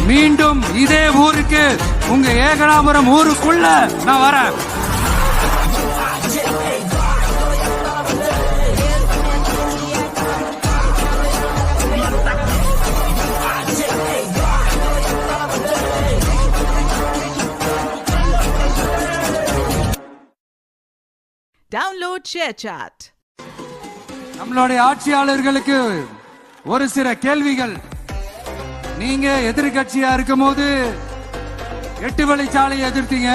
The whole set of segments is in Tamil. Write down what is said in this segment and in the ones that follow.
மீண்டும் இதே ஊருக்கு உங்க ஏகனாபுரம் ஊருக்குள்ள நான் வரேன். Download ShareChat. நம்மளுடைய ஆட்சியாளர்களுக்கு ஒரு சில கேள்விகள். நீங்க எதிர்கட்சியா இருக்கும் போது 8 வழிச்சாலையை எதிர்த்தீங்க,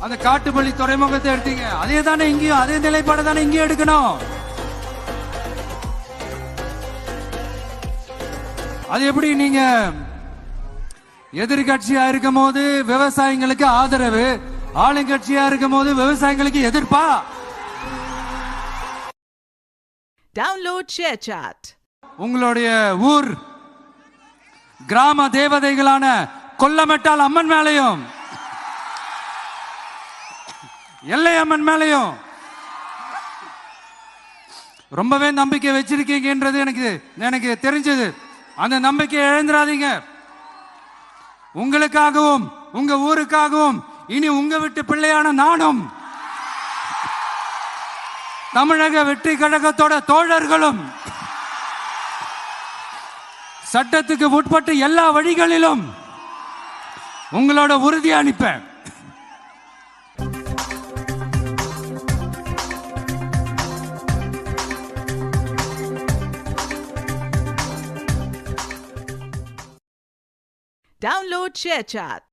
அந்த காட்டுப்பள்ளி துறைமுகத்தை எடுத்தீங்க. அதே தானே இங்கேயும், அதே நிலைப்பாடு தானே இங்கேயும் எடுக்கணும். அது எப்படி நீங்க எதிர்கட்சியா இருக்கும் போது விவசாயிகளுக்கு ஆதரவு, ஆளுங்கட்சியா இருக்கும் போது விவசாயிகளுக்கு எதிர்ப்பா? Download ShareChat. உங்களுடைய ஊர் கிராம தேவதைகளான கொல்லமெட்டால் அம்மன் மேலையும் எல்லை அம்மன் மேலையும் ரொம்பவே நம்பிக்கை வச்சிருக்கீங்கன்றது எனக்கு தெரிஞ்சது. அந்த நம்பிக்கையை இழந்துடாதீங்க. உங்களுக்காகவும் உங்க ஊருக்காகவும் இனி உங்க வீட்டு பிள்ளையான நானும், தமிழக வெற்றி கழகத்தோட தோழர்களும் சட்டத்துக்கு உட்பட்டு எல்லா வழிகளிலும் உங்களோட உறுதி அளிப்பேன். Download ShareChat.